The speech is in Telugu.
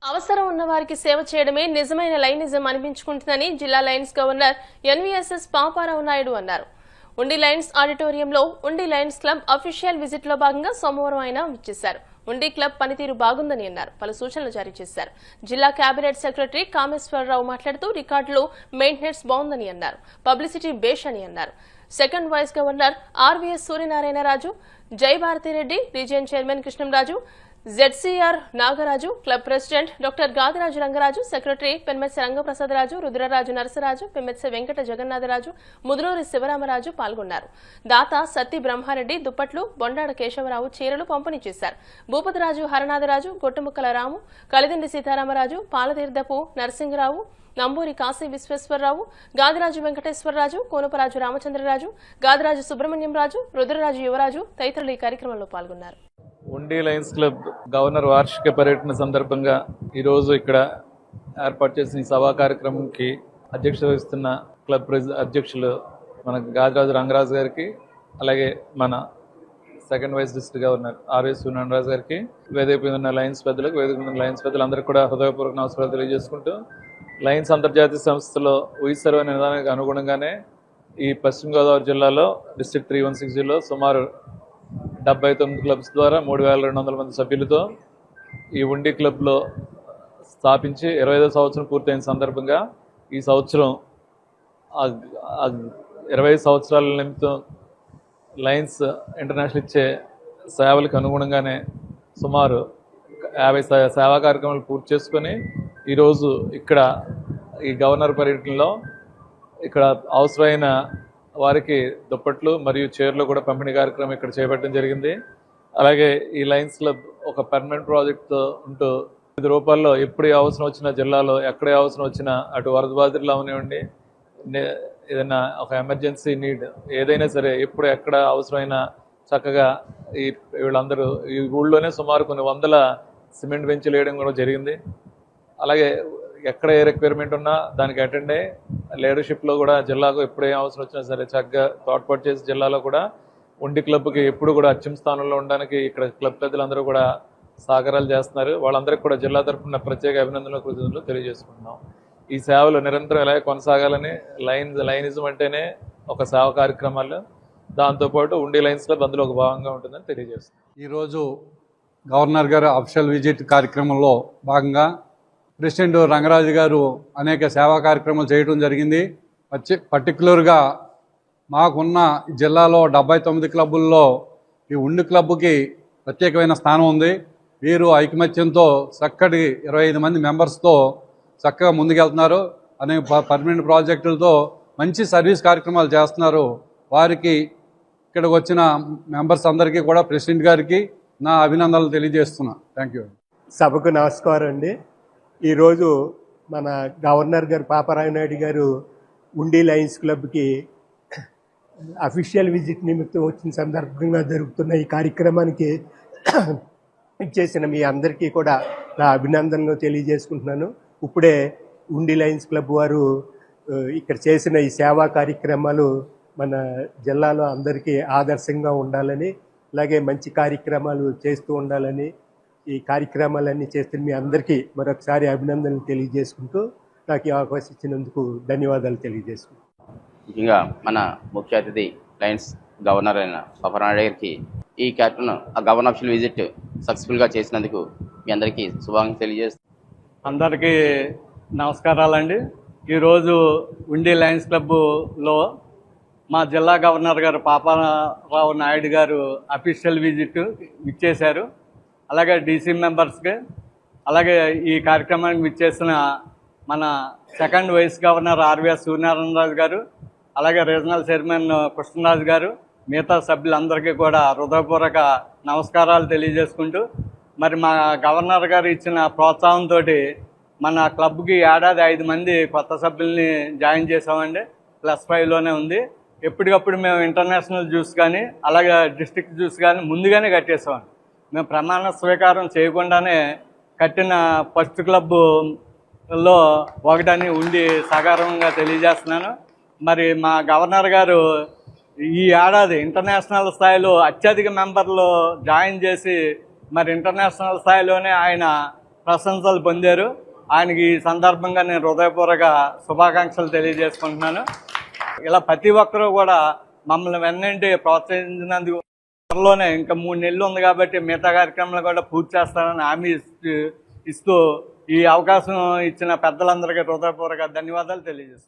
అవసరం ఉన్న వారికి సేవ చేయడమే నిజమైన లైనిజం అనిపించుకుంటుందని జిల్లా Lions governor NVSS Paparao Naidu అన్నారు. ఉండి లయన్స్ ఆడిటోరియంలో ఉండి లయన్స్ క్లబ్ అఫీషియల్ విజిట్ లో భాగంగా సోమవారం ఆయన విచ్చేశారు. ఉండి క్లబ్ పనితీరు బాగుందని అన్నారు. పలు సూచనలు జారీ చేశారు. జిల్లా కేబినెట్ సెక్రటరీ కామేశ్వరరావు మాట్లాడుతూ రికార్డులు మెయింటెనెన్స్ బాగుందని అన్నారు. పబ్లిసిటీ బేష్ అని అన్నారు. Second vice governor RVS Suryanarayanaraju, Jayabharathireddy, region chairman Krishnamraju, ZCR Nagaraju, club president doctor Gadiraju Rangaraju, secretary Penmetsa Rangaprasadaraju, Rudraraju Narasaraju, Pemmetsa Venkata Jagannatharaju, Mudunuri Sivaramaraju పాల్గొన్నారు. దాత సత్తి బ్రహ్మారెడ్డి దుప్పట్లు, బొండాడ కేశవరావు చీరలు పంపిణీ చేశారు. భూపతిరాజు హరనాథరాజు, గొట్టుముక్కల రాము, కలిదిండి సీతారామరాజు, పాలతీర్థపు నరసింగరావు, నంబూరి కాశీ విశ్వేశ్వరరావు, గాదిరాజు వెంకటేశ్వరరాజు, కోనపరాజు రామచంద్రరాజు, గాదిరాజు సుబ్రహ్మణ్యం రాజు, రుద్రరాజు యువరాజు తదితరులు ఈ కార్యక్రమంలో పాల్గొన్నారు. ఉండి లయన్స్ క్లబ్ గవర్నర్ వార్షిక పర్యటన సందర్భంగా ఈరోజు ఇక్కడ ఏర్పాటు చేసిన ఈ సభా కార్యక్రమంకి అధ్యక్షత వహిస్తున్న క్లబ్ అధ్యక్షులు మన గాదిరాజు రంగరాజు గారికి, అలాగే మన second vice district governor RS Suryanarayanaraju గారికి, వేదిక మీద ఉన్న లయన్స్ పెద్దలకు, వేదిక మీద ఉన్న లయన్స్ పెద్దలందరికీ కూడా హృదయపూర్వక నమస్కారాలు తెలియజేసుకుంటూ, లయన్స్ అంతర్జాతీయ సంస్థలో ఉయిసర్వ నిదానానికి అనుగుణంగానే ఈ పశ్చిమ గోదావరి జిల్లాలో డిస్ట్రిక్ట్ 316లో సుమారు 79 క్లబ్స్ ద్వారా 3200 మంది సభ్యులతో ఈ ఉండి క్లబ్లో స్థాపించి 25వ సంవత్సరం పూర్తయిన సందర్భంగా ఈ సంవత్సరం 25 సంవత్సరాల నిమిత్తం లయన్స్ ఇంటర్నేషనల్ ఇచ్చే సేవలకు అనుగుణంగానే సుమారు 50 సేవా కార్యక్రమాలు పూర్తి చేసుకొని ఈరోజు ఇక్కడ ఈ గవర్నర్ పర్యటనలో ఇక్కడ అవసరమైన వారికి దుప్పట్లు మరియు చీరలు కూడా పంపిణీ కార్యక్రమం ఇక్కడ చేపట్టడం జరిగింది. అలాగే ఈ లయన్స్ క్లబ్ ఒక పర్మనెంట్ ప్రాజెక్ట్తో ఉంటూ వివిధ రూపాల్లో ఎప్పుడు అవసరం వచ్చినా జిల్లాలో ఎక్కడే అవసరం వచ్చినా అటు వరద బాధితులు అవనివ్వండి, ఏదైనా ఒక ఎమర్జెన్సీ నీడ్ ఏదైనా సరే ఎప్పుడు ఎక్కడ అవసరమైనా చక్కగా వీళ్ళందరూ ఈ ఊళ్ళోనే సుమారు కొన్ని వందల సిమెంట్ బెంచ్లు వేయడం కూడా జరిగింది. అలాగే ఎక్కడ ఏ రిక్వైర్మెంట్ ఉన్నా దానికి అటెండ్ అయ్యి లీడర్షిప్లో కూడా జిల్లాకు ఎప్పుడు ఏ అవసరం వచ్చినా సరే చక్కగా తోడ్పాటు చేసి జిల్లాలో కూడా ఉండి క్లబ్కి ఎప్పుడు కూడా అత్యుమ స్థానంలో ఉండడానికి ఇక్కడ క్లబ్ పెద్దలందరూ కూడా సహకారాలు చేస్తున్నారు. వాళ్ళందరికీ కూడా జిల్లా తరఫున ప్రత్యేక అభినందనలు కృతజ్ఞతలు తెలియజేసుకుంటున్నాం. ఈ సేవలు నిరంతరం ఇలాగే కొనసాగాలని, లయనిజం అంటేనే ఒక సేవ కార్యక్రమాలు, దాంతోపాటు ఉండి లయన్స్ క్లబ్ అందులో ఒక భాగంగా ఉంటుందని తెలియజేస్తున్నాం. ఈరోజు గవర్నర్ గారు అఫీషియల్ విజిట్ కార్యక్రమంలో భాగంగా ప్రెసిడెంట్ రంగరాజు గారు అనేక సేవా కార్యక్రమాలు చేయడం జరిగింది. పర్టికులర్గా మాకున్న జిల్లాలో 79 క్లబ్బుల్లో ఈ ఉండి క్లబ్కి ప్రత్యేకమైన స్థానం ఉంది. వీరు ఐకమత్యంతో చక్కటి 25 మంది మెంబర్స్తో చక్కగా ముందుకెళ్తున్నారు. అనేక పర్మనెంట్ ప్రాజెక్టులతో మంచి సర్వీస్ కార్యక్రమాలు చేస్తున్నారు. వారికి ఇక్కడికి వచ్చిన మెంబర్స్ అందరికీ కూడా ప్రెసిడెంట్ గారికి నా అభినందనలు తెలియజేస్తున్నా. Thank you. సభకు నమస్కారం అండి. ఈరోజు మన గవర్నర్ గారు పాపారావు నాయుడు గారు ఉండి లయన్స్ క్లబ్కి అఫీషియల్ విజిట్ నిమిత్తం వచ్చిన సందర్భంగా జరుగుతున్న ఈ కార్యక్రమానికి ఇచ్చేసిన మీ అందరికీ కూడా నా అభినందనలు తెలియజేసుకుంటున్నాను. ఇప్పుడే ఉండి లయన్స్ క్లబ్ వారు ఇక్కడ చేసిన ఈ సేవా కార్యక్రమాలు మన జిల్లాలో అందరికీ ఆదర్శంగా ఉండాలని, అలాగే మంచి కార్యక్రమాలు చేస్తూ ఉండాలని, ఈ కార్యక్రమాలన్నీ చేస్తున్న మీ అందరికీ మరొకసారి అభినందనలు తెలియజేసుకుంటూ నాకు ఈ అవకాశం ఇచ్చినందుకు ధన్యవాదాలు తెలియజేసుకుంటాను. ముఖ్యంగా మన ముఖ్య అతిథి లయన్స్ గవర్నర్ అయిన పాపారావు గారికి ఈ కార్యక్రమం గవర్నర్ అఫీషియల్ విజిట్ సక్సెస్ఫుల్గా చేసినందుకు మీ అందరికీ శుభాకాంక్షలు తెలియజేస్తున్నాను. అందరికీ నమస్కారాలండి. ఈరోజు ఉండి లయన్స్ క్లబ్లో మా జిల్లా గవర్నర్ గారు పాపారావు నాయుడు గారు అఫీషియల్ విజిట్ ఇచ్చేశారు. అలాగే డీసీ మెంబర్స్కి, అలాగే ఈ కార్యక్రమానికి విచ్చేసిన మన second vice governor RVS Suryanarayanaraju గారు, అలాగే రీజనల్ చైర్మన్ కృష్ణరాజు గారు, మిగతా సభ్యులందరికీ కూడా హృదయపూర్వక నమస్కారాలు తెలియజేసుకుంటూ, మరి మా గవర్నర్ గారు ఇచ్చిన ప్రోత్సాహంతో మన క్లబ్కి ఏడాది 5 మంది కొత్త సభ్యుల్ని జాయిన్ చేసామండి. +5లోనే ఉంది. ఎప్పటికప్పుడు మేము ఇంటర్నేషనల్ జ్యూస్ కానీ అలాగే డిస్ట్రిక్ట్ జ్యూస్ కానీ ముందుగానే కట్టేసామండి. మేము ప్రమాణ స్వీకారం చేయకుండానే కట్టిన ఫస్ట్ క్లబ్లో ఒకటని ఉండి సకారంగా తెలియజేస్తున్నాను. మరి మా గవర్నర్ గారు ఈ ఏడాది ఇంటర్నేషనల్ స్థాయిలో అత్యధిక మెంబర్లు జాయిన్ చేసి మరి ఇంటర్నేషనల్ స్థాయిలోనే ఆయన ప్రశంసలు పొందారు. ఆయనకి ఈ సందర్భంగా నేను హృదయపూర్వక శుభాకాంక్షలు తెలియజేసుకుంటున్నాను. ఇలా ప్రతి ఒక్కరూ కూడా మమ్మల్ని వెన్నంటి ప్రోత్సహించినందుకు త్వరలోనే ఇంకా 3 నెలలు ఉంది కాబట్టి మిగతా కార్యక్రమాలు కూడా పూర్తి చేస్తానని హామీ ఇస్తూ ఈ అవకాశం ఇచ్చిన పెద్దలందరికీ హృదయపూర్వక ధన్యవాదాలు తెలియజేస్తున్నాను.